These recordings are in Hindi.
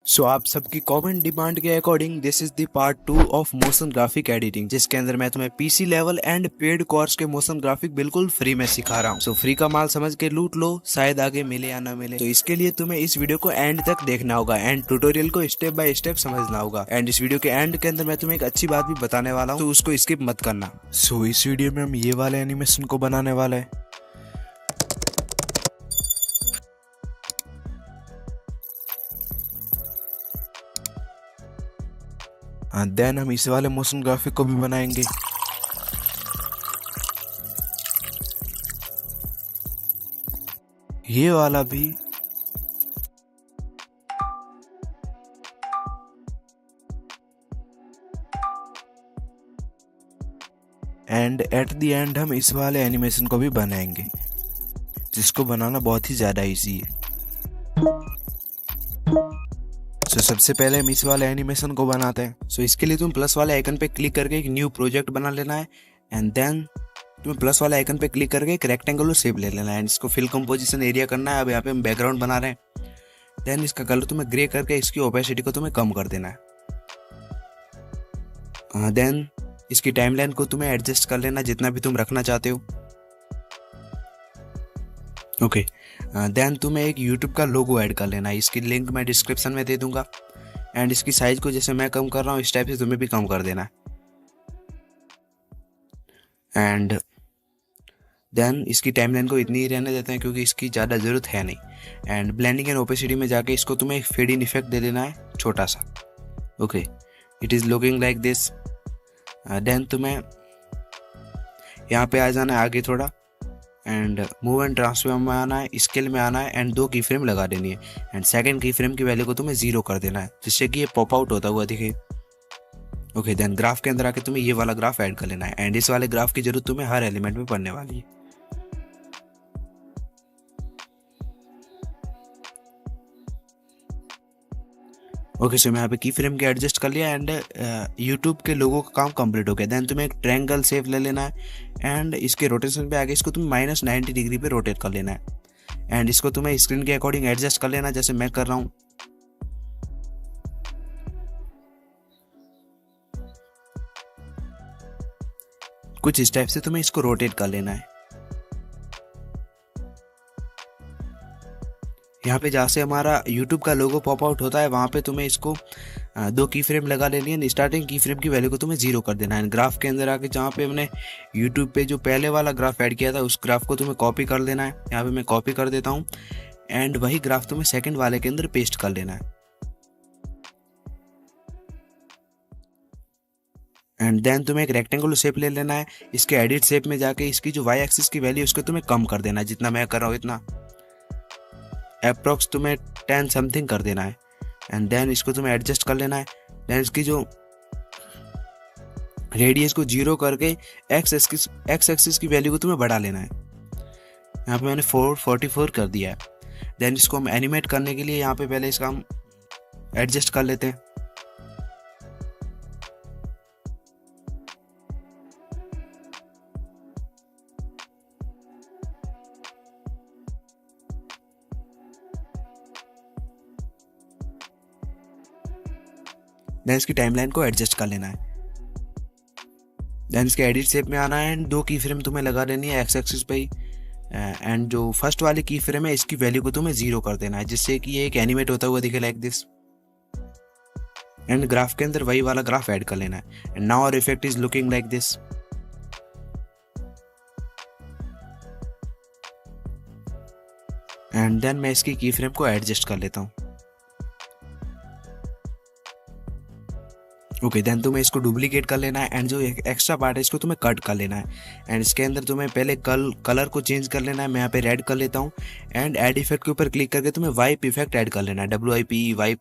सो आप सबकी कॉमन डिमांड के according this is the part 2 of motion graphic editing, जिसके अंदर मैं तुम्हें PC level and paid course के मोशन ग्राफिक बिल्कुल फ्री में सिखा रहा हूँ। सो फ्री का माल समझ के लूट लो, शायद आगे मिले या ना मिले। तो इसके लिए तुम्हें इस वीडियो को एंड तक देखना होगा एंड ट्यूटोरियल को स्टेप बाय स्टेप समझना होगा। एंड इस वीडियो के एंड के अंदर मैं तुम्हें एक अच्छी बात भी बताने वाला हूँ, तो उसको स्किप मत करना। सो इस वीडियो में हम ये वाले एनिमेशन को बनाने वाला है। देन हम इस वाले मोशन ग्राफिक को भी बनाएंगे। ये वाला भी। एंड एट द एंड हम इस वाले एनिमेशन को भी बनाएंगे, जिसको बनाना बहुत ही ज्यादा इजी है। सो सबसे पहले हम इस वाले एनिमेशन को बनाते हैं। सो इसके लिए तुम प्लस वाले आइकन पे क्लिक करके एक न्यू प्रोजेक्ट बना लेना है। एंड देन तुम्हें प्लस वाले आइकन पे क्लिक करके एक रेक्टेंगुलर शेप ले लेना है एंड इसको फिल कंपोजिशन एरिया करना है। अब यहाँ पे हम बैकग्राउंड बना रहे हैं। देन इसका कलर तुम्हें ग्रे करके इसकी ओपेसिटी को तुम्हें कम कर देना है। देन इसकी टाइमलाइन को तुम्हें एडजस्ट कर लेना जितना भी तुम रखना चाहते हो। ओके, देन तुम्हें एक यूट्यूब का लोगो ऐड कर लेना है। इसकी लिंक मैं डिस्क्रिप्शन में दे दूंगा। एंड इसकी साइज को जैसे मैं कम कर रहा हूँ इस टाइप से तुम्हें भी कम कर देना है। एंड देन इसकी टाइमलाइन को इतनी ही रहने देते हैं क्योंकि इसकी ज़्यादा ज़रूरत है नहीं। एंड ब्लेंडिंग एंड ओपेसिटी में जाके इसको तुम्हें एक फेड इन इफेक्ट दे देना है छोटा सा। Okay, it is looking like this. Then तुम्हें यहाँ पे आ जाना है आगे थोड़ा एंड मूव एंड ट्रांसफॉर्म में आना है, स्केल में आना है एंड 2 की फ्रेम लगा देनी है। एंड सेकंड की फ्रेम की वैल्यू को तुम्हें 0 कर देना है जिससे कि ये पॉप आउट होता हुआ दिखे। ओके, देन ग्राफ के अंदर आके तुम्हें ये वाला ग्राफ ऐड कर लेना है एंड इस वाले ग्राफ की जरूरत तुम्हें हर एलिमेंट में पड़ने वाली है। ओके, सो मैं यहाँ पे की फ्रेम के एडजस्ट कर लिया एंड यूट्यूब के लोगों का काम कंप्लीट हो गया। देन तुम्हें एक ट्रायंगल शेप ले लेना है एंड इसके रोटेशन पे आगे इसको तुम्हें -90 डिग्री पे रोटेट कर लेना है। एंड इसको तुम्हें स्क्रीन के अकॉर्डिंग एडजस्ट कर लेना जैसे मैं कर रहा हूँ। कुछ इस टाइप से तुम्हें इसको रोटेट कर लेना है। यहाँ पे जहाँ से हमारा YouTube का लोगो पॉप आउट होता है वहाँ पे तुम्हें इसको 2 की फ्रेम लगा लेनी है। स्टार्टिंग की फ्रेम की वैल्यू को तुम्हें 0 कर देना है। ग्राफ के अंदर आके जहाँ पे हमने YouTube पे जो पहले वाला ग्राफ ऐड किया था उस ग्राफ को तुम्हें कॉपी कर देना है। यहाँ पे मैं कॉपी कर देता हूँ एंड वही ग्राफ तुम्हें सेकंड वाले के अंदर पेस्ट कर लेना है। एंड देन तुम्हें एक रेक्टेंगुलर शेप ले लेना है। इसके एडिट शेप में जाके इसकी जो वाई एक्सिस की वैल्यू उसको तुम्हें कम कर देना है, जितना मैं कर रहा हूँ इतना अप्रोक्स तुम्हें 10 समथिंग कर देना है। एंड देन इसको तुम्हें एडजस्ट कर लेना है। देन इसकी जो रेडियस को 0 करके एक्स एक्सिस की वैल्यू को तुम्हें बढ़ा लेना है। यहाँ पे मैंने 444 कर दिया है। देन इसको हम एनिमेट करने के लिए यहाँ पे पहले इसका हम एडजस्ट कर लेते हैं। देन इसकी टाइमलाइन को एडजस्ट कर लेना है। देन इसके एडिट शेप में आना है एंड 2 की फ्रेम तुम्हें लगा देनी है एक्स एक्सिस पे ही। एंड जो फर्स्ट वाली की फ्रेम है इसकी वैल्यू को तुम्हें 0 कर देना है जिससे कि ये एक एनिमेट होता हुआ दिखे लाइक दिस। एंड ग्राफ के अंदर वही वाला ग्राफ ऐड कर लेना है। And now our effect is looking like this. And then मैं इसकी की फ्रेम को एडजस्ट कर लेता हूँ। ओके, देन तुम्हें इसको डुप्लीकेट कर लेना है एंड जो एक्स्ट्रा पार्ट है इसको तुम्हें कट कर लेना है। एंड इसके अंदर तुम्हें पहले कलर को चेंज कर लेना है। मैं यहाँ पे रेड कर लेता हूँ एंड ऐड इफेक्ट के ऊपर क्लिक करके तुम्हें वाइप इफेक्ट ऐड कर लेना है, WIPE वाइप।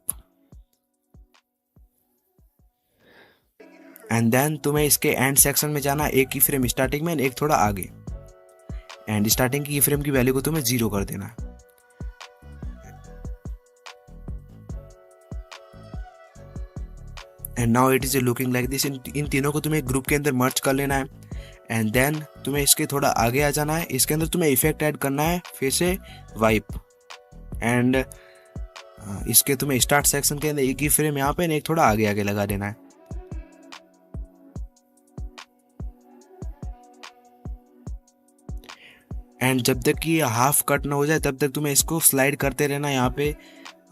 एंड देन तुम्हें इसके एंड सेक्शन में जाना, एक की फ्रेम स्टार्टिंग में एक थोड़ा आगे। एंड स्टार्टिंग की फ्रेम की वैल्यू को तुम्हें 0 कर देना है। And now it is looking like this. इन तीनों को तुम्हें एक ग्रुप के अंदर मर्ज कर लेना है। एंड देन तुम्हें इसके थोड़ा आगे आ जाना है। इसके अंदर तुम्हें इफेक्ट ऐड करना है फिर से वाइप। एंड इसके तुम्हें स्टार्ट सेक्शन के अंदर एक ही फ्रेम यहाँ पे एक थोड़ा आगे आगे लगा देना है। एंड जब तक कि हाफ कट ना हो जाए तब तक तुम्हें इसको स्लाइड करते रहना है यहाँ पे।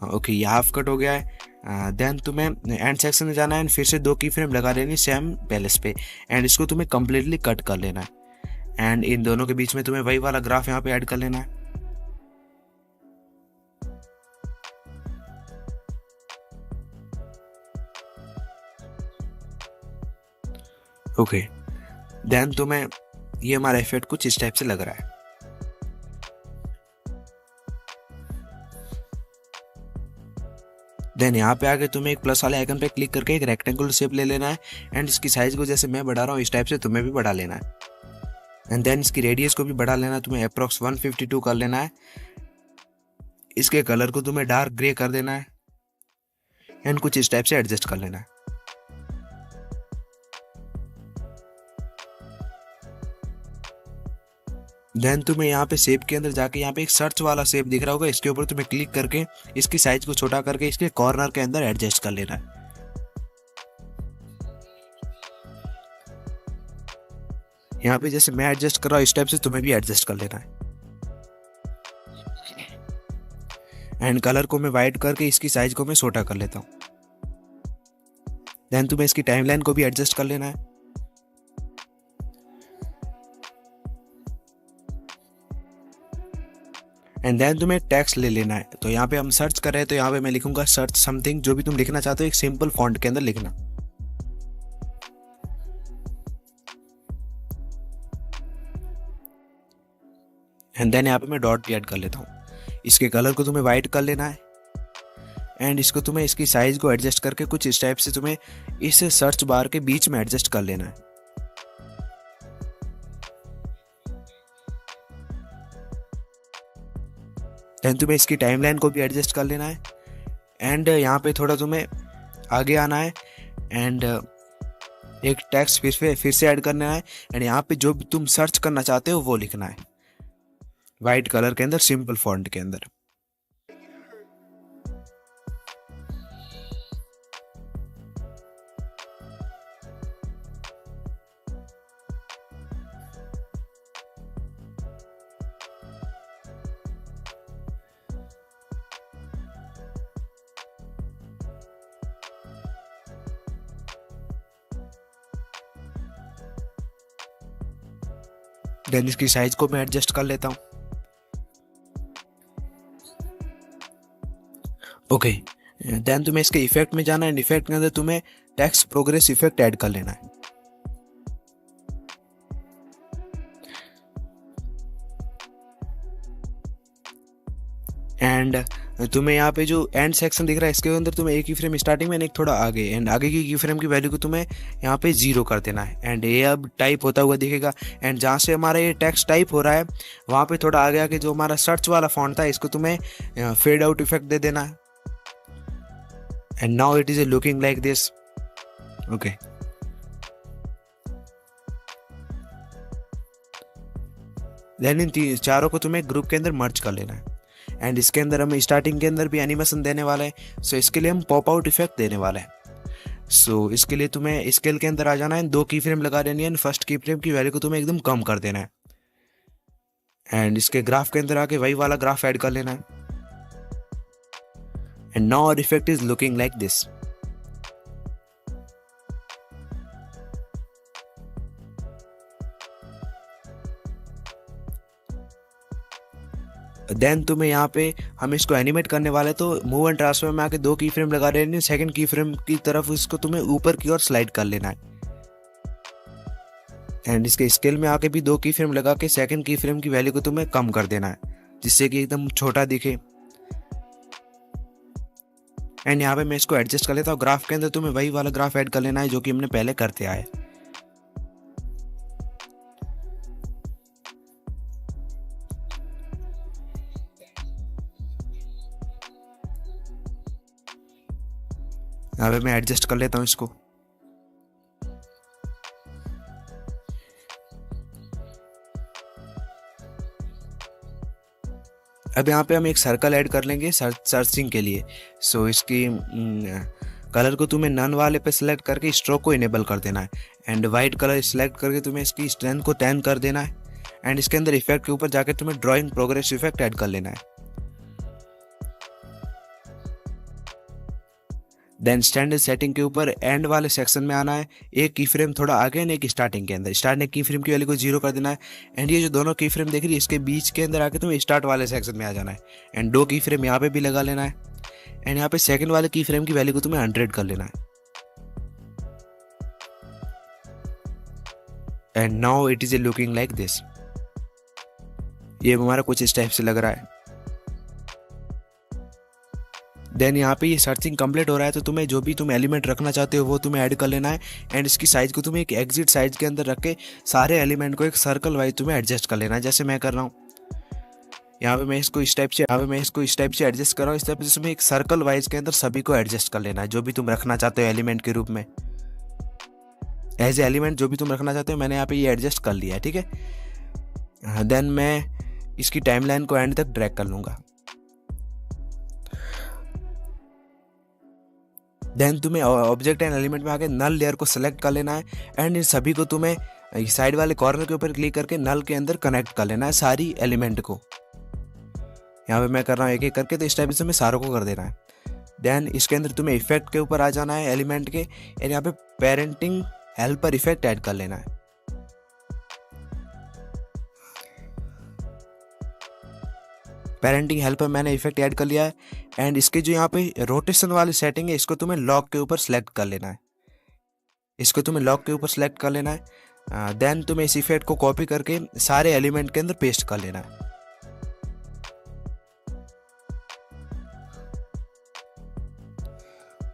ओके, ये हाफ कट हो गया है। देन तुम्हें एंड सेक्शन में जाना है एंड फिर से 2 की फ्रेम लगा लेनी सेम पैलेस पे, एंड इसको तुम्हें कंप्लीटली कट कर लेना है। एंड इन दोनों के बीच में तुम्हें वही वाला ग्राफ यहाँ पे ऐड कर लेना है। ओके, देन तुम्हें ये हमारा इफेक्ट कुछ इस टाइप से लग रहा है। देन यहाँ पे आके तुम्हें एक प्लस वाले आइकन पे क्लिक करके एक रेक्टेंगुलर शेप ले लेना है, एंड इसकी साइज को जैसे मैं बढ़ा रहा हूँ इस टाइप से तुम्हें भी बढ़ा लेना है। एंड देन इसकी रेडियस को भी बढ़ा लेना है, तुम्हें अप्रॉक्स 152 कर लेना है। इसके कलर को तुम्हें डार्क ग्रे कर देना है, एंड कुछ इस टाइप से एडजस्ट कर लेना है। देन तुम्हें यहाँ पे शेप के अंदर जाके यहाँ पे एक सर्च वाला शेप दिख रहा होगा, इसके ऊपर तुम्हें क्लिक करके इसकी साइज को छोटा करके इसके कॉर्नर के अंदर एडजस्ट कर लेना है। यहाँ पे जैसे मैं एडजस्ट कर रहा हूँ इस टाइप से तुम्हें भी एडजस्ट कर लेना है। एंड कलर को मैं वाइट करके इसकी साइज को मैं छोटा कर लेता हूँ। देन तुम्हें इसकी टाइमलाइन को भी एडजस्ट कर लेना है। एंड देन तुम्हें टेक्स्ट ले लेना है। तो यहाँ पे हम सर्च कर रहे हैं, तो यहाँ पे मैं लिखूंगा सर्च समथिंग, जो भी तुम लिखना चाहते हो एक सिंपल फॉन्ट के अंदर लिखना। एंड देन यहाँ पे मैं डॉट भी ऐड कर लेता हूँ। इसके कलर को तुम्हें वाइट कर लेना है, एंड इसको तुम्हें इसकी साइज को एडजस्ट करके कुछ इस टाइप से तुम्हें इस सर्च बार के बीच में एडजस्ट कर लेना है। देन तुम्हें इसकी टाइमलाइन को भी एडजस्ट कर लेना है, एंड यहाँ पे थोड़ा तुम्हें आगे आना है, एंड एक टेक्स्ट फिर से ऐड करना है, एंड यहाँ पे जो भी तुम सर्च करना चाहते हो वो लिखना है वाइट कलर के अंदर सिंपल फॉन्ट के अंदर। देन इसकी साइज को मैं एडजस्ट कर लेता हूँ। ओके, देन तुम्हें इसके इफेक्ट में जाना है, इफेक्ट के अंदर तुम्हें टेक्स्ट प्रोग्रेस इफेक्ट ऐड कर लेना है। एंड तुम्हें यहाँ पे जो एंड सेक्शन दिख रहा है इसके अंदर तुम्हें एक ही फ्रेम स्टार्टिंग में एक थोड़ा आगे, एंड आगे की फ्रेम की वैल्यू को तुम्हें यहाँ पे 0 कर देना है। एंड ये अब टाइप होता हुआ दिखेगा, एंड जहाँ से हमारा ये टेक्स्ट टाइप हो रहा है वहाँ पे थोड़ा आगे आके जो हमारा सर्च वाला फॉन्ट था इसको तुम्हें फेड आउट इफेक्ट दे देना है। And now it is looking like this. Okay, then इन चारों को तुम्हें ग्रुप के अंदर मर्ज कर लेना है। एंड इसके अंदर हम स्टार्टिंग के अंदर भी एनिमेशन देने वाले हैं, सो इसके लिए हम पॉप आउट इफेक्ट देने वाले हैं। सो इसके लिए तुम्हें स्केल के अंदर आ जाना है, 2 की फ्रेम लगा देनी है, फर्स्ट की फ्रेम की वैल्यू को तुम्हें एकदम कम कर देना है, एंड इसके ग्राफ के अंदर आके वही वाला ग्राफ ऐड कर लेना है। And now our effect is looking like this. Then तुम्हें यहाँ पे हम इसको एनिमेट करने वाले, तो मूव एंड ट्रांसफर में आके 2 की फ्रेम लगा देनी है, सेकंड की फ्रेम की तरफ इसको तुम्हें ऊपर की ओर स्लाइड कर लेना है। एंड इसके स्केल में आके भी 2 की फ्रेम लगा के सेकंड की फ्रेम की वैल्यू को तुम्हें कम कर देना है, जिससे कि एकदम छोटा दिखे। एंड यहाँ पे मैं इसको एडजस्ट कर लेता हूँ। ग्राफ के अंदर तुम्हें वही वाला ग्राफ ऐड कर लेना है जो कि हमने पहले करते आए। यहाँ पे मैं एडजस्ट कर लेता हूँ इसको। अब यहाँ पे हम एक सर्कल ऐड कर लेंगे सर्चिंग के लिए। सो इसकी कलर को तुम्हें नन वाले पे सिलेक्ट करके स्ट्रोक को इनेबल कर देना है एंड वाइट कलर सिलेक्ट करके तुम्हें इसकी स्ट्रेंथ को 10 कर देना है एंड इसके अंदर इफेक्ट के ऊपर जाके तुम्हें ड्राइंग प्रोग्रेस इफेक्ट ऐड कर लेना है। देन स्टैंडर्ड सेटिंग के ऊपर एंड वाले सेक्शन में आना है, एक की फ्रेम थोड़ा आगे एंड एक स्टार्टिंग के अंदर। स्टार्टिंग की फ्रेम की वैल्यू को 0 कर देना है एंड ये जो दोनों की फ्रेम देख रही है इसके बीच के अंदर आके तुम्हें स्टार्ट वाले सेक्शन में आ जाना है एंड 2 की फ्रेम यहाँ पे भी लगा लेना है एंड यहाँ पे सेकंड वाले की फ्रेम की वैल्यू को तुम्हें 100 कर लेना है and now it is A looking like this. ये हमारा कुछ इस टाइप से लग रहा है। देन यहाँ पे ये सर्चिंग कंप्लीट हो रहा है तो तुम्हें जो भी तुम एलिमेंट रखना चाहते हो वो तुम्हें ऐड कर लेना है एंड इसकी साइज को तुम्हें एक एग्जिट साइज के अंदर रख के सारे एलिमेंट को एक सर्कल वाइज तुम्हें एडजस्ट कर लेना है, जैसे मैं कर रहा हूँ। यहाँ पे मैं इसको इस टाइप से एडजस्ट कर रहा हूँ। इस टाइप से तुम्हें एक सर्कल वाइज के अंदर सभी को एडजस्ट कर लेना है जो भी तुम रखना चाहते हो एलिमेंट के रूप में, एज ए एलिमेंट जो भी तुम रखना चाहते हो। मैंने यहाँ पे ये एडजस्ट कर लिया है, ठीक है। देन मैं इसकी टाइमलाइन को एंड तक ड्रैग कर लूंगा। देन तुम्हें ऑब्जेक्ट एंड एलिमेंट में आके नल लेयर को सिलेक्ट कर लेना है एंड इन सभी को तुम्हें साइड वाले कॉर्नर के ऊपर क्लिक करके नल के अंदर कनेक्ट कर लेना है सारी एलिमेंट को। यहाँ पे मैं कर रहा हूँ एक एक करके, तो इस टाइप से मैं सारों को कर देना है। देन इसके अंदर तुम्हें इफेक्ट के ऊपर आ जाना है एलिमेंट के एंड यहाँ पे पेरेंटिंग हेल्पर इफेक्ट ऐड कर लेना है। पेरेंटिंग हेल्पर मैंने इफेक्ट ऐड कर लिया है एंड इसके जो यहाँ पे रोटेशन वाली सेटिंग है इसको तुम्हें लॉक के ऊपर सेलेक्ट कर लेना है। देन तुम्हें इस इफेक्ट को कॉपी करके सारे एलिमेंट के अंदर पेस्ट कर लेना है।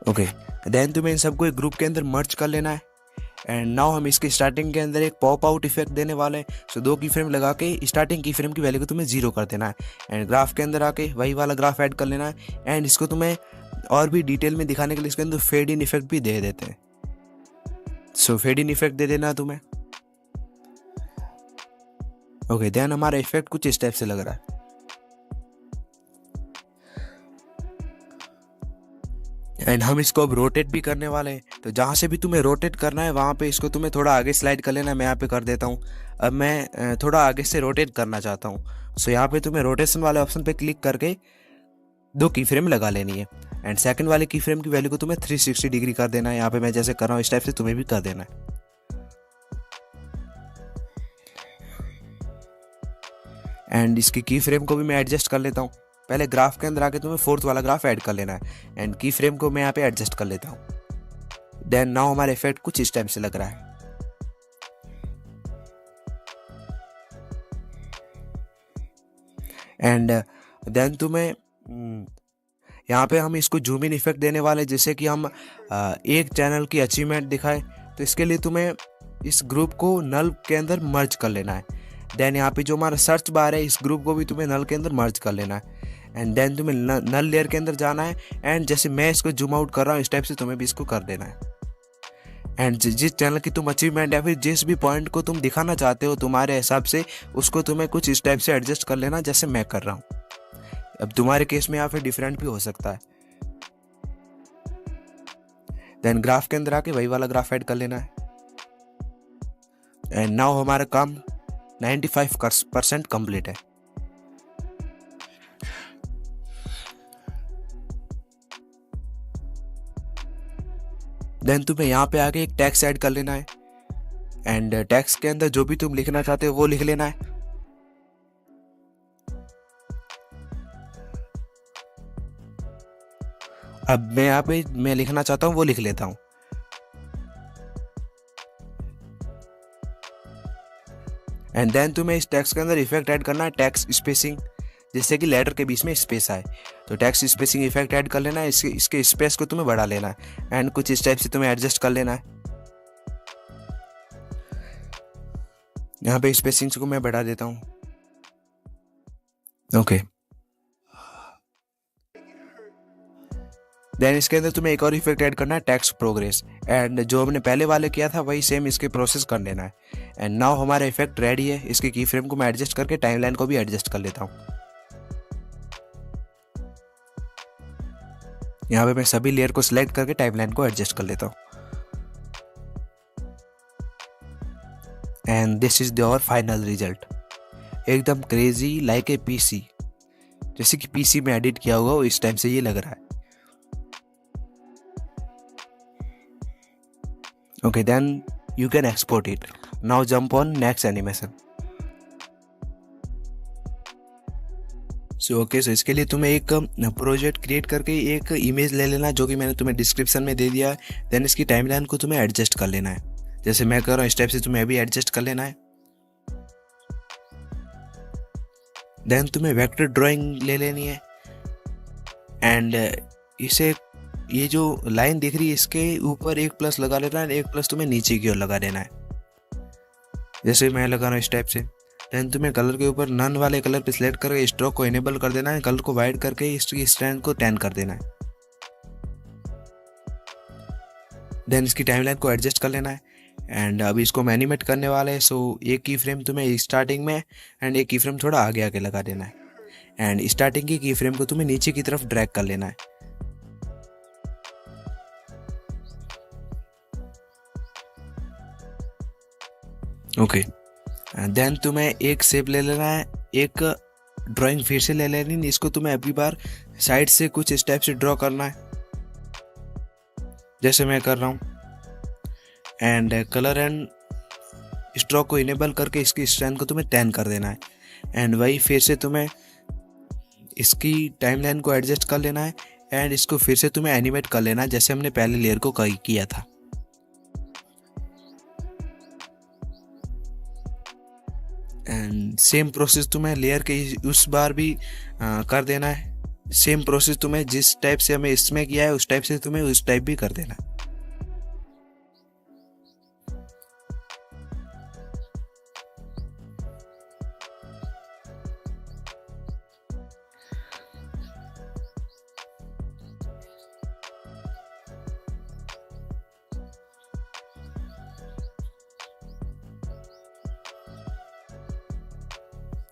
ओके, देन तुम्हें इन सबको एक ग्रुप के अंदर मर्ज कर लेना है एंड नाउ हम इसके स्टार्टिंग के अंदर एक पॉप आउट इफेक्ट देने वाले हैं। सो 2 की फ्रेम लगा के स्टार्टिंग की फ्रेम की वैल्यू को तुम्हें 0 कर देना है एंड ग्राफ के अंदर आके वही वाला ग्राफ ऐड कर लेना है एंड इसको तुम्हें और भी डिटेल में दिखाने के लिए इसके अंदर फेड इन इफेक्ट भी दे देते हैं। सो फेड इन इफेक्ट दे देना तुम्हें। ओके, देन हमारा इफेक्ट कुछ इस टाइप से लग रहा है एंड हम इसको अब रोटेट भी करने वाले हैं। तो जहाँ से भी तुम्हें रोटेट करना है वहाँ पे इसको तुम्हें थोड़ा आगे स्लाइड कर लेना है। मैं यहाँ पे कर देता हूँ। अब मैं थोड़ा आगे से रोटेट करना चाहता हूँ। सो यहाँ पे तुम्हें रोटेशन वाले ऑप्शन पे क्लिक करके 2 की फ्रेम लगा लेनी है एंड सेकंड वाले की फ्रेम की वैल्यू को तुम्हें 360 डिग्री कर देना है। यहाँ पे मैं जैसे कर रहा हूँ इस टाइप से तुम्हें भी कर देना है। एंड इसकी की फ्रेम को भी मैं एडजस्ट कर लेता हूँ। पहले ग्राफ के अंदर आके तुम्हें 4th वाला ग्राफ ऐड कर लेना है एंड की फ्रेम को मैं यहाँ पे एडजस्ट कर लेता हूँ। देन नाउ हमारा इफेक्ट कुछ इस टाइप से लग रहा है एंड देन तुम्हें यहाँ पे हम इसको जूम इन इफेक्ट देने वाले, जैसे कि हम एक चैनल की अचीवमेंट दिखाए। तो इसके लिए तुम्हें इस ग्रुप को नल के अंदर मर्ज कर लेना है। देन यहाँ पे जो हमारा सर्च बार है इस ग्रुप को भी तुम्हें नल के अंदर मर्ज कर लेना है एंड देन तुम्हें नल लेयर के अंदर जाना है एंड जैसे मैं इसको जूम आउट कर रहा हूँ इस टाइप से तुम्हें भी इसको कर देना है एंड जिस चैनल की तुम अचीवमेंट या फिर जिस भी पॉइंट को तुम दिखाना चाहते हो तुम्हारे हिसाब से उसको तुम्हें कुछ इस टाइप से एडजस्ट कर लेना जैसे मैं कर रहा हूँ। अब तुम्हारे केस में यहाँ पे डिफरेंट भी हो सकता है। देन ग्राफ के अंदर आके वही वाला ग्राफ ऐड कर लेना है एंड नाउ हमारा काम 95% कंप्लीट है। देन तुम्हें यहाँ पे आके एक टेक्स्ट ऐड कर लेना है एंड टेक्स्ट के अंदर जो भी तुम लिखना चाहते हो वो लिख लेना है। अब मैं यहाँ पे मैं लिखना चाहता हूँ वो लिख लेता हूँ। एंड देन तुम्हें इस टेक्स्ट के अंदर इफेक्ट ऐड करना है टेक्स्ट स्पेसिंग, जिससे कि लेटर के बीच में स्पेस आए। तो टेक्स्ट स्पेसिंग इफेक्ट ऐड कर लेना है। इसके स्पेस को तुम्हें बढ़ा लेना है एंड कुछ इस टाइप से तुम्हें एडजस्ट कर लेना है। यहाँ पे स्पेसिंग को मैं बढ़ा देता हूँ। ओके, देन इसके अंदर तुम्हें एक और इफेक्ट ऐड करना है टेक्स्ट प्रोग्रेस एंड जो हमने पहले वाले किया था वही सेम इसके प्रोसेस कर लेना है। एंड नाउ हमारा इफेक्ट रेडी है। इसकी की फ्रेम को मैं एडजस्ट करके टाइमलाइन को भी एडजस्ट कर लेता हूँ। यहाँ पे मैं सभी लेयर को सिलेक्ट करके टाइमलाइन को एडजस्ट कर लेता हूँ। And this is your final result, एकदम क्रेजी लाइक ए पीसी, जैसे कि पीसी में एडिट किया हुआ हो इस टाइम से ये लग रहा है। Okay, then you can export it. Now jump on next animation. So इसके लिए तुम्हें एक प्रोजेक्ट क्रिएट करके एक इमेज ले लेना, जो कि मैंने तुम्हें डिस्क्रिप्शन में दे दिया है। देन इसकी टाइमलाइन को तुम्हें एडजस्ट कर लेना है, जैसे मैं कर रहा हूँ इस टाइप से तुम्हें अभी एडजस्ट कर लेना है। देन तुम्हें वेक्टर ड्राइंग ले लेनी है एंड इसे, ये जो लाइन दिख रही है इसके ऊपर एक प्लस लगा लेना है, एक प्लस तुम्हें नीचे की ओर लगा देना है, जैसे मैं लगा रहा हूँ इस टाइप से। देन तुम्हें कलर के ऊपर नन वाले कलर पे सिलेक्ट करके स्ट्रोक को इनेबल कर देना है, कलर को वाइट करके इसकी स्ट्रेंथ को 10 कर देना है। देन इसकी टाइमलाइन को एडजस्ट कर लेना है एंड अभी इसको हम एनिमेट करने वाले हैं। सो एक की फ्रेम तुम्हें स्टार्टिंग में एंड एक की फ्रेम थोड़ा आगे आगे लगा देना है एंड स्टार्टिंग की फ्रेम को तुम्हें नीचे की तरफ ड्रैग कर लेना है। ओके, देन तुम्हें एक शेप ले लेना है, एक ड्राइंग फिर से ले लेनी, इसको तुम्हें अभी बार साइड से कुछ इस टाइप से ड्रॉ करना है, जैसे मैं कर रहा हूँ। एंड कलर एंड स्ट्रोक को इनेबल करके इसकी स्ट्रेंथ को तुम्हें 10 कर देना है एंड वही फिर से तुम्हें इसकी टाइमलाइन को एडजस्ट कर लेना है एंड इसको फिर से तुम्हें एनिमेट कर लेना है, जैसे हमने पहले लेयर को किया था। एंड सेम प्रोसेस तुम्हें लेयर के उस बार भी कर देना है। सेम प्रोसेस तुम्हें जिस टाइप से हमें इसमें किया है उस टाइप से तुम्हें उस टाइप भी कर देना है।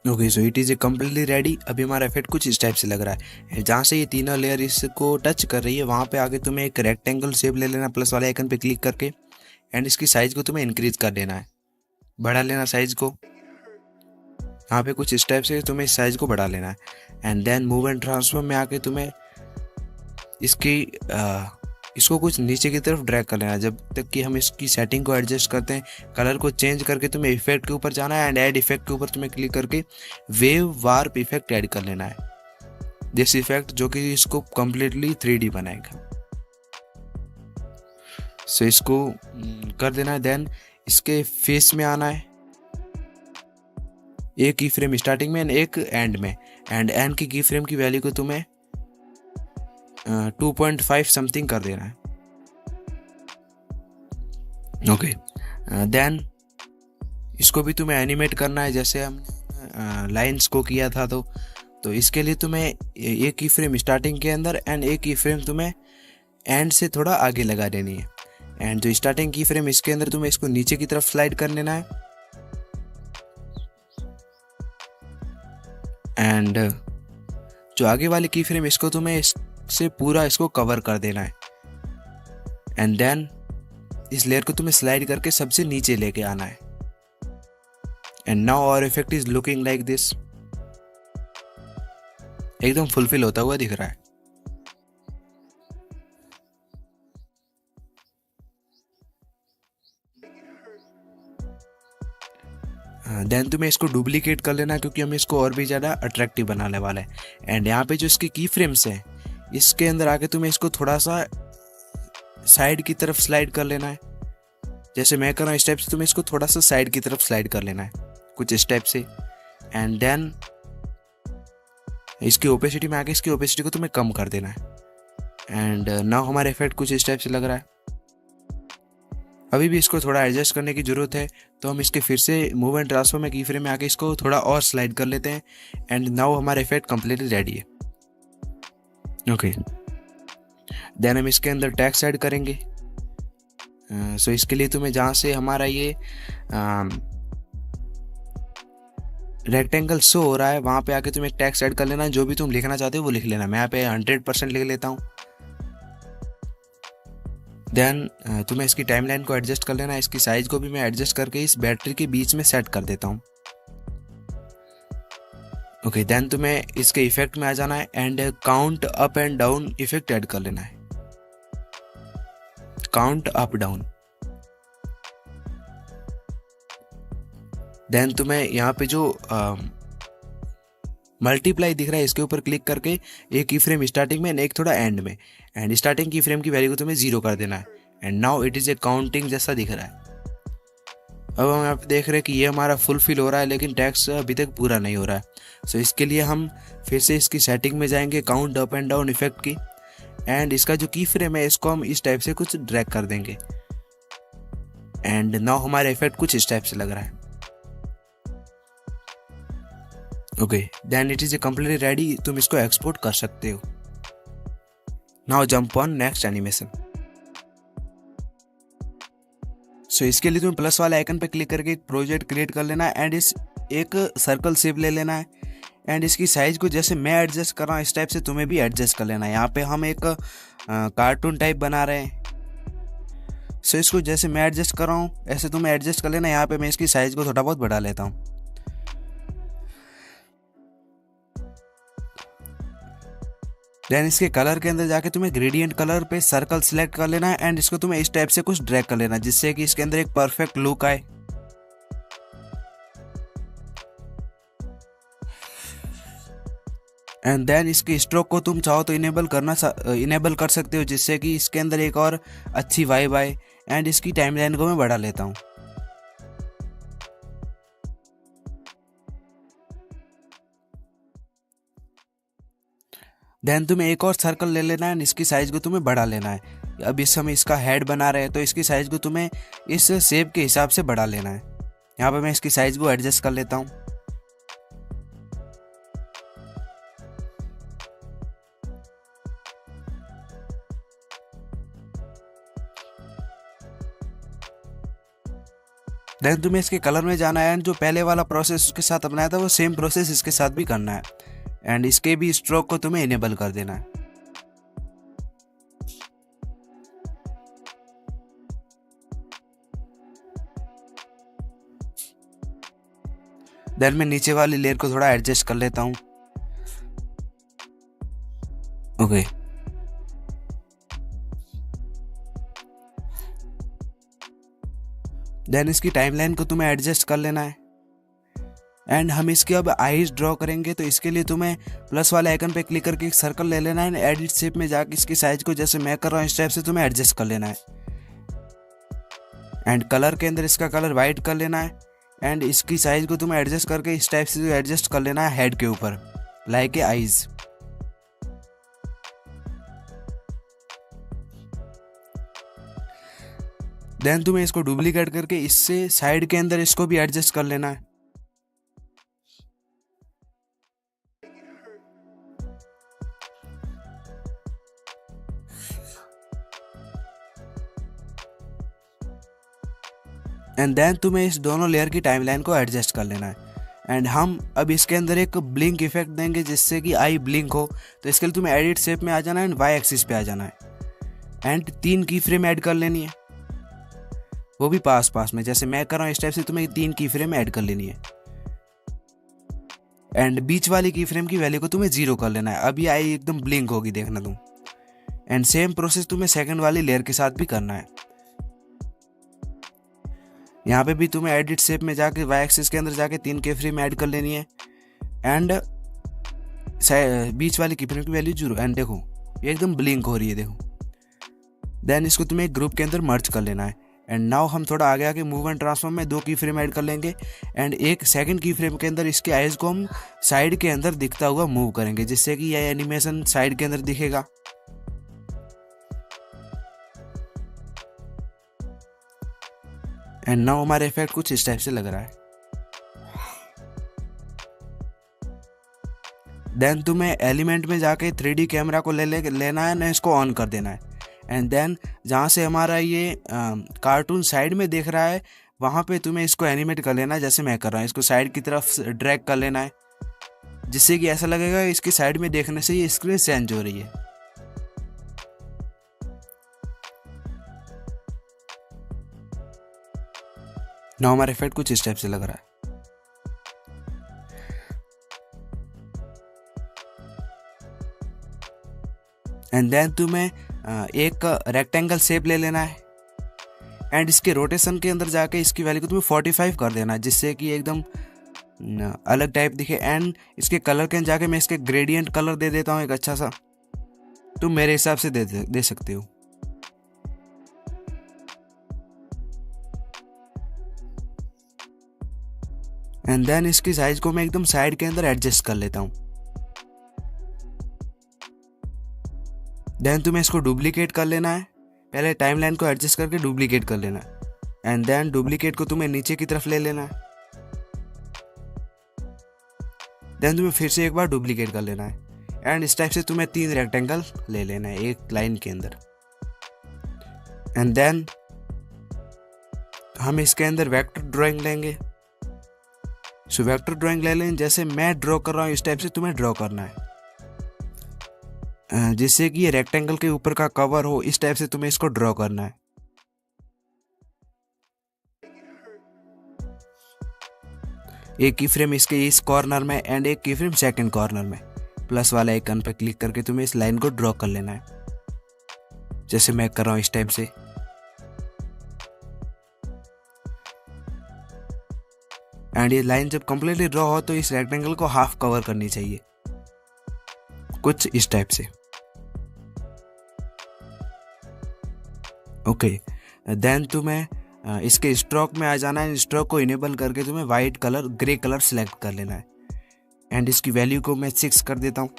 Okay, so it is a completely ready. अभी हमारा इफेक्ट कुछ इस टाइप से लग रहा है, जहाँ से ये तीनों लेयर इसको टच कर रही है वहाँ पे आगे तुम्हें एक रेक्टेंगल शेप ले लेना, प्लस वाले आइकन पे क्लिक करके एंड इसकी साइज को तुम्हें इंक्रीज कर देना है, बढ़ा लेना साइज को। यहाँ पे कुछ इस टाइप से तुम्हें इस साइज को बढ़ा लेना है and then move and transform में आके तुम्हें इसको कुछ नीचे की तरफ ड्रैग कर लेना है, जब तक कि हम इसकी सेटिंग को एडजस्ट करते हैं। कलर को चेंज करके तुम्हें इफेक्ट के ऊपर जाना है एंड ऐड इफेक्ट के ऊपर तुम्हें क्लिक करके वेव वार्प इफेक्ट ऐड कर लेना है, दिस इफेक्ट, जो कि इसको कम्प्लीटली 3D बनाएगा। सो इसको कर देना है। देन इसके फेस में आना है, एक की फ्रेम स्टार्टिंग में एक एंड में, एंड एंड की फ्रेम की वैल्यू को तुम्हें 2.5 समथिंग कर देना है। ओके, देन इसको भी तुम्हें एनिमेट करना है, जैसे हम लाइंस को किया था। तो इसके लिए तुम्हें एक की फ्रेम स्टार्टिंग के अंदर एंड एक की फ्रेम तुम्हें एंड से थोड़ा आगे लगा देनी है एंड जो स्टार्टिंग की फ्रेम इसके अंदर तुम्हें इसको नीचे की तरफ स्लाइड कर लेना है एंड जो आगे वाली की फ्रेम इसको तुम्हें से पूरा इसको कवर कर देना है एंड देन इस लेयर को तुम्हें स्लाइड करके सबसे नीचे लेके आना है and now our effect is looking like this, एकदम फुलफिल होता हुआ दिख रहा है। देन तुम्हें इसको डुप्लीकेट कर लेना, क्योंकि हम इसको और भी ज़्यादा अट्रैक्टिव बनाने वाला है। एंड यहाँ पे जो इसकी की फ्रेम्स हैं इसके अंदर आके तुम्हें इसको थोड़ा सा साइड की तरफ स्लाइड कर लेना है, जैसे मैं कर रहा हूँ इस टाइप से। तुम्हें इसको थोड़ा सा साइड की तरफ स्लाइड कर लेना है कुछ इस टाइप से एंड देन इसकी ओपेसिटी में आके इसकी ओपेसिटी को तुम्हें कम कर देना है एंड नाउ हमारा इफेक्ट कुछ इस टाइप से लग रहा है। अभी भी इसको थोड़ा एडजस्ट करने की ज़रूरत है, तो हम इसके फिर से मूव एंड ट्रांसफॉर्म में की फ्रेम में आके इसको थोड़ा और स्लाइड कर लेते हैं एंड नाउ हमारा इफेक्ट कम्प्लीटली रेडी है। ओके, देन हम इसके अंदर टेक्स्ट ऐड करेंगे। सो इसके लिए तुम्हें जहाँ से हमारा ये रेक्टेंगल शो हो रहा है वहाँ पे आके तुम्हें टेक्स्ट ऐड कर लेना है, जो भी तुम लिखना चाहते हो वो लिख लेना। मैं यहाँ पे 100% लिख लेता हूँ देन तुम्हें इसकी टाइमलाइन को एडजस्ट कर लेना है। इसकी साइज को भी मैं एडजस्ट करके इस बैटरी के बीच में सेट कर देता हूँ। ओके, देन तुम्हें इसके इफेक्ट में आ जाना है and count up and down effect add कर लेना है। Count up down. देन तुम्हें यहाँ पे जो मल्टीप्लाई दिख रहा है इसके ऊपर क्लिक करके एक की फ्रेम स्टार्टिंग में एक थोड़ा एंड में, एंड स्टार्टिंग की फ्रेम की वैल्यू को तुम्हें 0 कर देना है। And now it is A counting जैसा दिख रहा है। अब हम यहाँ पे देख रहे हैं कि ये हमारा फुलफिल हो रहा है, लेकिन टेक्स्ट अभी तक पूरा नहीं हो रहा है। सो इसके लिए हम फिर से इसकी सेटिंग में जाएंगे, count up and down effect की, एंड इसका जो की फ्रेम है इसको हम इस टाइप से कुछ ड्रैग कर देंगे। एंड नाउ हमारा इफेक्ट कुछ इस टाइप से लग रहा है। Okay, then it is a completely ready. तुम इसको एक्सपोर्ट कर सकते हो। Now jump on next animation. So इसके लिए तुम्हें प्लस वाले आइकन पे क्लिक करके एक प्रोजेक्ट क्रिएट कर लेना है एंड इस एक सर्कल शेप ले लेना है एंड इसकी साइज को जैसे मैं एडजस्ट कर रहा हूँ इस टाइप से तुम्हें भी एडजस्ट कर लेना है। यहाँ पे हम एक कार्टून टाइप बना रहे हैं। सो इसको जैसे मैं एडजस्ट कर रहा हूँ ऐसे तुम्हें एडजस्ट कर लेना है। यहाँ पे मैं इसकी साइज को थोड़ा बहुत बढ़ा लेता हूँ। देन इसके कलर के अंदर जाके तुम्हें ग्रेडियंट कलर पे सर्कल सिलेक्ट कर लेना है एंड इसको तुम्हें इस टाइप से कुछ ड्रैग कर लेना है जिससे कि इसके अंदर एक परफेक्ट लुक आए। एंड देन इसके स्ट्रोक को तुम चाहो तो इनेबल कर सकते हो जिससे कि इसके अंदर एक और अच्छी वाइब आए। एंड इसकी टाइमलाइन को मैं बढ़ा लेता हूँ। देन तुम्हें एक और सर्कल ले लेना है, इसकी साइज को तुम्हें बढ़ा लेना है। अब इस समय इसका हेड बना रहे हैं तो इसकी साइज को तुम्हें इस शेप के हिसाब से बढ़ा लेना है। यहाँ पे मैं इसकी साइज को एडजस्ट कर लेता हूँ। देन तुम्हें इसके कलर में जाना है एंड जो पहले वाला प्रोसेस उसके साथ अपनाया था वो सेम प्रोसेस इसके साथ भी करना है। एंड इसके भी स्ट्रोक को तुम्हें इनेबल कर देना है। देन मैं नीचे वाली लेयर को थोड़ा एडजस्ट कर लेता हूं। ओके, देन इसकी टाइमलाइन को तुम्हें एडजस्ट कर लेना है एंड हम इसके अब आईज ड्रॉ करेंगे। तो इसके लिए तुम्हें प्लस वाले आइकन पे क्लिक करके एक सर्कल ले लेना है, एडिट शेप में जाके इसकी साइज को जैसे मैं कर रहा हूँ इस टाइप से तुम्हें एडजस्ट कर लेना है। एंड कलर के अंदर इसका कलर वाइट कर लेना है एंड इसकी साइज को तुम्हें एडजस्ट करके इस टाइप से एडजस्ट कर लेना है हेड के ऊपर, लाइक ए आईज। देन तुम्हें इसको डुप्लीकेट करके इससे साइड के अंदर इसको भी एडजस्ट कर लेना है। एंड देन तुम्हें इस दोनों लेयर की टाइमलाइन को एडजस्ट कर लेना है। एंड हम अब इसके अंदर एक ब्लिंक इफेक्ट देंगे जिससे कि आई ब्लिंक हो। तो इसके लिए तुम्हें एडिट शेप में आ जाना है एंड वाई एक्सिस पे आ जाना है एंड 3 की फ्रेम ऐड कर लेनी है, वो भी पास पास में जैसे मैं कर रहा हूँ इस टाइप से तुम्हें 3 की फ्रेम ऐड कर लेनी है। एंड बीच वाली की फ्रेम की वैल्यू को तुम्हें 0 कर लेना है। अब ये आई एकदम ब्लिंक होगी, देखना तुम। एंड सेम प्रोसेस तुम्हें सेकंड वाली लेयर के साथ भी करना है। यहाँ पे भी तुम्हें एडिट शेप में जाके वाई एक्सिस के अंदर जाके 3 की फ्रेम ऐड कर लेनी है एंड बीच वाली की फ्रेम की वैल्यू 0। एंड देखो ये एकदम ब्लिंक हो रही है, देखो। देन इसको तुम्हें एक ग्रुप के अंदर मर्ज कर लेना है। एंड नाउ हम थोड़ा आगे आके मूव एंड ट्रांसफॉर्म में 2 की फ्रेम ऐड कर लेंगे एंड एक सेकंड की फ्रेम के अंदर इसके आइज को हम साइड के अंदर दिखता हुआ मूव करेंगे जिससे कि यह एनिमेशन साइड के अंदर दिखेगा। एंड नाउ हमारा इफेक्ट कुछ इस टाइप से लग रहा है। देन तुम्हें एलिमेंट में जाके 3D कैमरा को लेना है ना, इसको ऑन कर देना है। एंड देन जहाँ से हमारा ये कार्टून साइड में देख रहा है वहाँ पे तुम्हें इसको एनिमेट कर लेना है जैसे मैं कर रहा हूँ। इसको साइड की तरफ ड्रैग कर लेना है जिससे कि ऐसा लगेगा इसकी साइड में देखने से ये स्क्रीन चेंज हो रही है। नाउ हमारा इफेक्ट कुछ इस टाइप से लग रहा है। एंड देन तुम्हें एक रेक्टेंगल शेप ले लेना है एंड इसके रोटेशन के अंदर जाके इसकी वैल्यू को तुम्हें 45 कर देना है, जिससे कि एकदम अलग टाइप दिखे। एंड इसके कलर के अंदर जाके मैं इसके ग्रेडियंट कलर दे देता हूँ एक अच्छा सा, तुम मेरे हिसाब से दे सकते हो। एंड देन इसकी साइज को मैं एकदम साइड के अंदर एडजस्ट कर लेता हूँ। देन तुम्हें इसको डुप्लीकेट कर लेना है, पहले टाइमलाइन को एडजस्ट करके डुप्लीकेट कर लेना है। एंड देन डुप्लीकेट को तुम्हें नीचे की तरफ ले लेना है। देन तुम्हें फिर से एक बार डुप्लीकेट कर लेना है एंड इस टाइप से तुम्हें 3 रेक्टेंगल ले लेना है एक लाइन के अंदर। एंड देन हम इसके अंदर वेक्टर ड्राइंग लेंगे। सो वेक्टर ड्राइंग ले लें, जैसे मैं ड्रॉ कर रहा हूँ इस टाइप से तुम्हें ड्रॉ करना है, जिससे कि ये रेक्टेंगल के ऊपर का कवर हो, इस टाइप से तुम्हें इसको ड्रॉ करना है। एक की फ्रेम इसके इस कॉर्नर में एंड एक की फ्रेम सेकंड कॉर्नर में, प्लस वाला आइकन पर क्लिक करके तुम्हें इस लाइन को ड्रॉ कर लेना है, जैसे मैं कर रहा हूं इस टाइप से। एंड ये लाइन जब कंप्लीटली ड्रॉ हो तो इस रेक्टेंगल को हाफ कवर करनी चाहिए, कुछ इस टाइप से। ओके, देन तुम्हें इसके स्ट्रोक में आ जाना है। स्ट्रोक को इनेबल करके तुम्हें white colour grey colour select कर लेना है एंड इसकी वैल्यू को मैं 6 कर देता हूँ।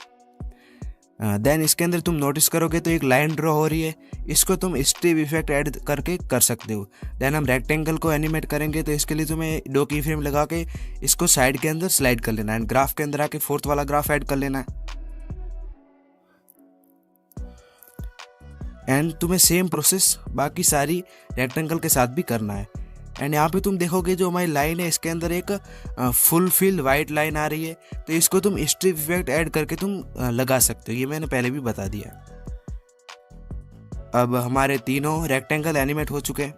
देन इसके अंदर तुम नोटिस करोगे तो एक लाइन ड्रॉ हो रही है, इसको तुम स्ट्रिप इफेक्ट ऐड करके कर सकते हो। देन हम रेक्टेंगल को एनिमेट करेंगे तो इसके लिए तुम्हें 2 की फ्रेम लगा के इसको साइड के अंदर स्लाइड कर लेना है एंड ग्राफ के अंदर आके 4th वाला ग्राफ ऐड कर लेना है। एंड तुम्हें सेम प्रोसेस बाकी सारी रेक्टेंगल के साथ भी करना है। एंड यहाँ पे तुम देखोगे जो हमारी लाइन है इसके अंदर एक फुल फिल वाइट लाइन आ रही है, तो इसको तुम स्ट्रिप इफेक्ट ऐड करके तुम लगा सकते हो, ये मैंने पहले भी बता दिया। अब हमारे तीनों रेक्टेंगल एनिमेट हो चुके हैं।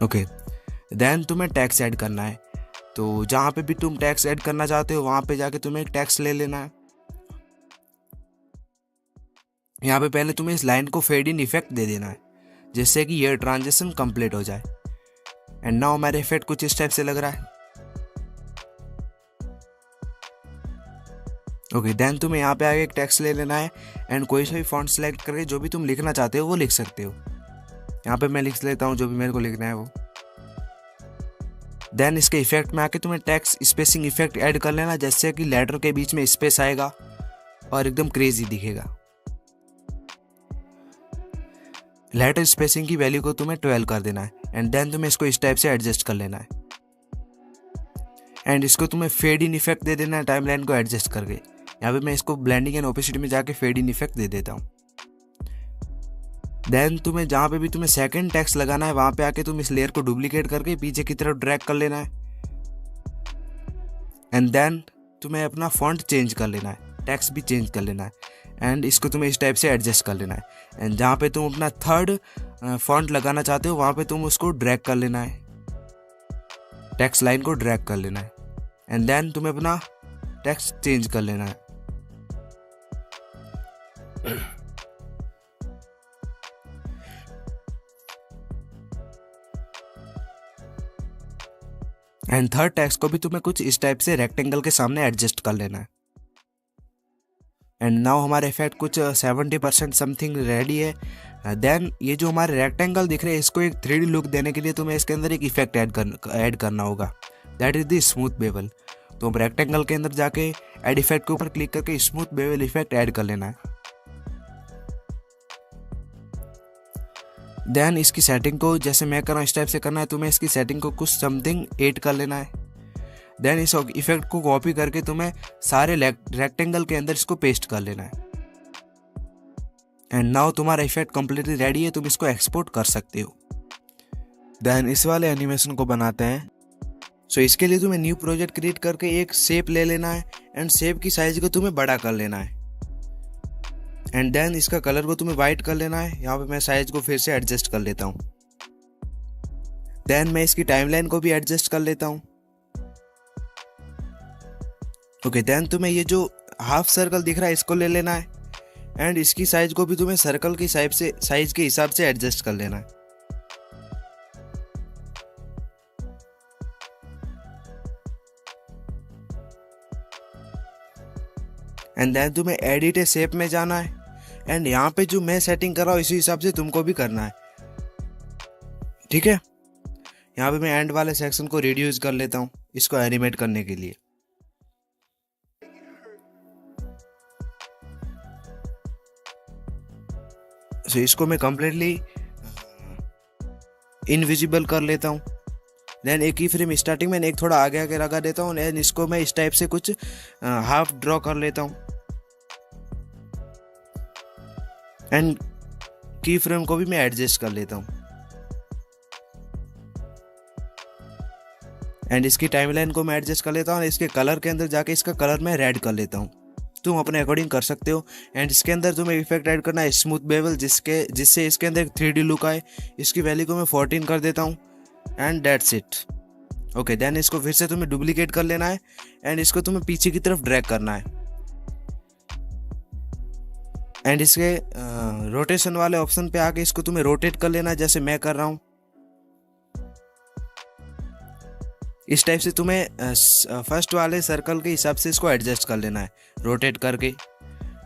ओके, देन तुम्हें टेक्स्ट ऐड करना है, तो जहाँ पे भी तुम टेक्स्ट ऐड करना चाहते हो वहाँ पे जाके तुम्हें एक टेक्स्ट ले लेना है। यहाँ पे पहले तुम्हें इस लाइन को फेड इन इफेक्ट दे देना है, जिससे कि ये ट्रांजिशन कंप्लीट हो जाए। एंड नाउ हमारा इफेक्ट कुछ इस टाइप से लग रहा है। ओके, देन तुम्हें यहाँ पे आगे एक टेक्स्ट ले लेना है एंड कोई सा भी फॉन्ट सेलेक्ट करके जो भी तुम लिखना चाहते हो वो लिख सकते हो। यहाँ पे मैं लिख लेता हूँ जो भी मेरे को लिखना है वो। देन इसके इफेक्ट में आके तुम्हें टेक्स्ट स्पेसिंग इफेक्ट ऐड कर लेना, जैसे कि लेटर के बीच में स्पेस आएगा और एकदम क्रेजी दिखेगा। लेटर स्पेसिंग की वैल्यू को तुम्हें 12 कर देना है एंड देन तुम्हें इसको इस टाइप से एडजस्ट कर लेना है एंड इसको तुम्हें फेड इन इफेक्ट दे देना है टाइमलाइन को एडजस्ट करके। यहाँ पे मैं इसको ब्लेंडिंग एंड ओपेसिटी में जाके फेड इन इफेक्ट दे देता हूँ। देन तुम्हें जहाँ पे भी तुम्हें सेकंड टेक्स्ट लगाना है वहाँ पे आके तुम इस लेयर को डुप्लीकेट करके पीछे की तरफ ड्रैग कर लेना है एंड देन तुम्हें अपना फॉन्ट चेंज कर लेना है, टेक्स्ट भी चेंज कर लेना है एंड इसको तुम्हें इस टाइप से एडजस्ट कर लेना है। एंड जहाँ पे तुम अपना थर्ड फॉन्ट लगाना चाहते हो वहाँ पे तुम उसको ड्रैग कर लेना है, टेक्स्ट लाइन को ड्रैग कर लेना है एंड देन तुम्हें अपना टेक्स्ट चेंज कर लेना है। एंड थर्ड टेक्स्ट को भी तुम्हें कुछ इस टाइप से रेक्टेंगल के सामने एडजस्ट कर लेना है। एंड नाउ हमारे इफेक्ट कुछ 70% समथिंग रेडी है। देन ये जो हमारे रेक्टेंगल दिख रहे हैं इसको एक 3D लुक देने के लिए तुम्हें इसके अंदर एक इफेक्ट ऐड करना होगा, that is the smooth bevel. तो हम रेक्टेंगल के अंदर जाके ऐड इफेक्ट के ऊपर क्लिक करके स्मूथ बेवल इफेक्ट ऐड कर लेना है। देन इसकी सेटिंग को जैसे मैं कर रहा हूँ इस टाइप से करना है, तुम्हें इसकी सेटिंग को कुछ समथिंग 8 कर लेना है। देन इस इफेक्ट को कॉपी करके तुम्हें सारे रेक्टेंगल के अंदर इसको पेस्ट कर लेना है एंड नाउ तुम्हारा इफेक्ट कंप्लीटली रेडी है, तुम इसको एक्सपोर्ट कर सकते हो। देन इस वाले एनिमेशन को बनाते हैं। सो इसके लिए तुम्हें न्यू प्रोजेक्ट क्रिएट करके एक शेप ले लेना है एंड शेप की साइज को तुम्हें बड़ा कर लेना है एंड देन इसका कलर को तुम्हें वाइट कर लेना है। यहाँ पे मैं साइज को फिर से एडजस्ट कर लेता हूँ। देन मैं इसकी टाइमलाइन को भी एडजस्ट कर लेता हूँ। ओके, देन तुम्हें ये जो हाफ सर्कल दिख रहा है इसको ले लेना है एंड इसकी साइज को भी तुम्हें सर्कल की साइज के हिसाब से एडजस्ट कर लेना है। एंड देन तुम्हें एडिट ए शेप में जाना है एंड यहाँ पे जो मैं सेटिंग कर रहा हूँ इसी हिसाब से तुमको भी करना है, ठीक है। यहाँ पे मैं एंड वाले सेक्शन को रिड्यूस कर लेता हूँ इसको एनिमेट करने के लिए। सो इसको मैं कंप्लीटली इनविजिबल कर लेता हूँ। देन एक ही फ्रेम स्टार्टिंग में एक थोड़ा आगे आगे लगा देता हूँ एंड इसको मैं इस टाइप से कुछ हाफ ड्रॉ कर लेता हूँ एंड की फ्रेम को भी मैं एडजस्ट कर लेता हूँ एंड इसकी टाइमलाइन को मैं एडजस्ट कर लेता हूँ। इसके कलर के अंदर जाके इसका कलर मैं रेड कर लेता हूँ, तुम अपने अकॉर्डिंग कर सकते हो। एंड इसके अंदर तुम्हें इफेक्ट ऐड करना है स्मूथ बेवल, जिससे इसके अंदर एक 3D लुक आए। इसकी वैल्यू को मैं 14 कर देता हूँ and that's it. Okay, then इसको फिर से तुम्हें डुप्लीकेट कर लेना है एंड इसको तुम्हें पीछे की तरफ ड्रैग करना है एंड इसके रोटेशन वाले ऑप्शन पे आके इसको तुम्हें रोटेट कर लेना है जैसे मैं कर रहा हूँ। इस टाइप से तुम्हें फर्स्ट वाले सर्कल के हिसाब से इसको एडजस्ट कर लेना है रोटेट करके।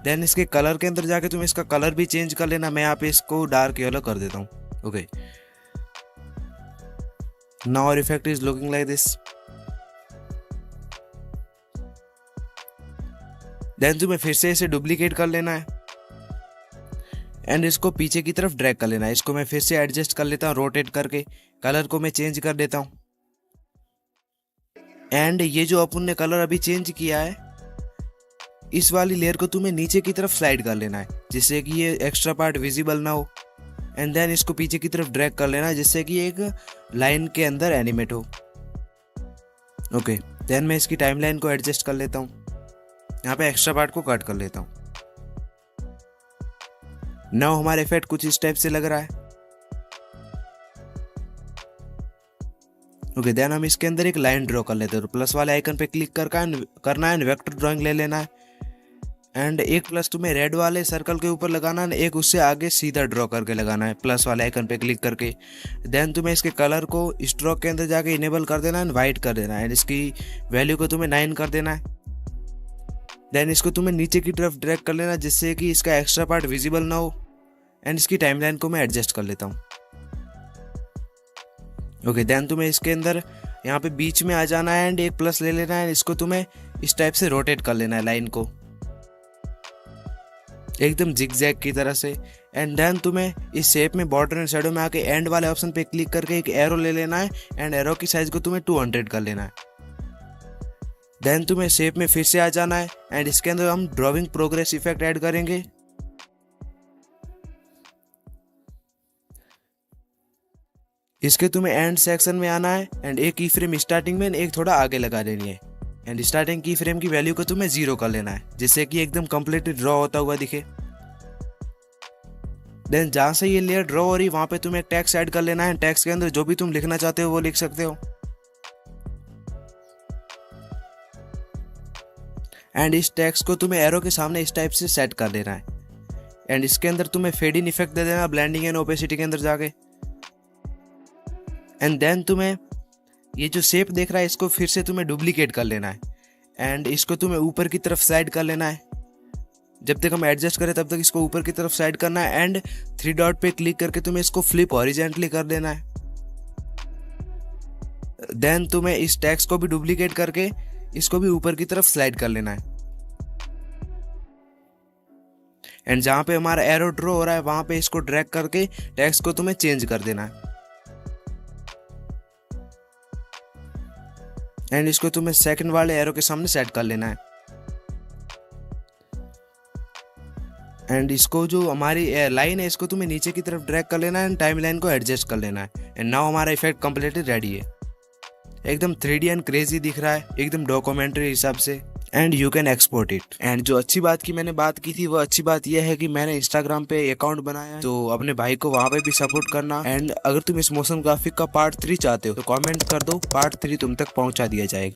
देन इसके कलर के अंदर जाके तुम्हें इसका कलर भी चेंज कर लेना। मैं यहाँ पे इसको डार्क येलो कर देता हूँ। Okay, now our effect is looking like this. Then तुम्हें फिर से इसे डुप्लीकेट कर लेना है एंड इसको पीछे की तरफ ड्रैग कर लेना है। इसको मैं फिर से एडजस्ट कर लेता हूँ रोटेट करके, कलर को मैं चेंज कर देता हूँ एंड ये जो अपन ने कलर अभी चेंज किया है इस वाली लेयर को तुम्हें नीचे की तरफ स्लाइड कर लेना है जिससे कि ये एक्स्ट्रा पार्ट विजिबल ना हो एंड देन इसको पीछे की तरफ ड्रैग कर लेना है जिससे कि एक लाइन के अंदर एनिमेट हो। ओके, देन मैं इसकी टाइमलाइन को एडजस्ट कर लेता हूँ, यहाँ पे एक्स्ट्रा पार्ट को कट कर लेता हूँ। नाउ हमारा इफेक्ट कुछ इस टाइप से लग रहा है। ओके, देन हम इसके अंदर एक लाइन ड्रॉ कर लेते हैं। तो प्लस वाले आइकन पे क्लिक करना है, वेक्टर ड्राइंग ले लेना है एंड एक प्लस तुम्हें रेड वाले सर्कल के ऊपर लगाना है, एक उससे आगे सीधा ड्रॉ करके लगाना है प्लस वाले आइकन पे क्लिक करके। देन तुम्हें इसके कलर को स्ट्रोक के अंदर जाके इनेबल कर देना है, वाइट कर देना है एंड इसकी वैल्यू को तुम्हें 9 कर देना है। देन इसको तुम्हें नीचे की तरफ ड्रैग कर लेना जिससे कि इसका एक्स्ट्रा पार्ट विजिबल ना हो एंड इसकी टाइमलाइन को मैं एडजस्ट कर लेता हूँ। ओके, देन तुम्हें इसके अंदर यहाँ पे बीच में आ जाना है एंड एक प्लस ले लेना है, इसको तुम्हें इस टाइप से रोटेट कर लेना है लाइन को एकदम जिगजैग की तरह से एंड देन तुम्हें इस शेप में बॉर्डर एंड शैडो में आके एंड वाले ऑप्शन पे क्लिक करके एक एरो ले लेना है एंड एरो की साइज को तुम्हें 200 कर लेना है। देन तुम्हें शेप में फिर से आ जाना है एंड इसके अंदर हम ड्राइंग प्रोग्रेस इफेक्ट ऐड करेंगे। इसके तुम्हें एंड सेक्शन में आना है एंड एक की फ्रेम स्टार्टिंग में एक थोड़ा आगे लगा देनी है एंड स्टार्टिंग की फ्रेम की वैल्यू को तुम्हें 0 कर लेना है जिससे कि एकदम कंप्लीटली ड्रॉ होता हुआ दिखे। देन जहां से ये लेयर ड्रॉ हो रही वहां पे तुम्हें टेक्स्ट ऐड कर लेना है। टेक्स्ट के अंदर जो भी तुम लिखना चाहते हो वो लिख सकते हो एंड इस टेक्स्ट को तुम्हें एरो के सामने इस टाइप से सेट कर देना है एंड इसके अंदर तुम्हें फेड इन इफेक्ट दे देना ब्लेंडिंग एंड ओपेसिटी के अंदर जाके एंड देन तुम्हें ये जो शेप देख रहा है इसको फिर से तुम्हें डुप्लीकेट कर लेना है एंड इसको तुम्हें ऊपर की तरफ स्लाइड कर लेना है। जब तक हम एडजस्ट करें तब तक इसको ऊपर की तरफ स्लाइड करना है एंड 3 डॉट पे क्लिक करके तुम्हें इसको फ्लिप हॉरिजॉन्टली कर देना है। देन तुम्हें इस टेक्स्ट को भी डुप्लीकेट करके इसको भी ऊपर की तरफ स्लाइड कर लेना है एंड जहां पे हमारा एरो ड्रॉ हो रहा है वहां पे इसको ड्रैग करके टेक्स्ट को तुम्हें चेंज कर देना है एंड इसको तुम्हें सेकंड वाले एरो के सामने सेट कर लेना है एंड इसको जो हमारी लाइन है इसको तुम्हें नीचे की तरफ ड्रैग कर लेना है एंड टाइमलाइन को एडजस्ट कर लेना है एंड नाउ हमारा इफेक्ट कंप्लीटली रेडी है। एकदम 3D एंड क्रेजी दिख रहा है, एकदम डॉक्यूमेंट्री हिसाब से। And you can export it. And जो अच्छी बात की मैंने बात की थी, वो अच्छी बात यह है कि मैंने इंस्टाग्राम पे अकाउंट बनाया है, तो अपने भाई को वहां पे भी सपोर्ट करना। एंड अगर तुम इस मोशन ग्राफिक का पार्ट 3 चाहते हो तो कमेंट कर दो, पार्ट 3 तुम तक पहुंचा दिया जाएगा।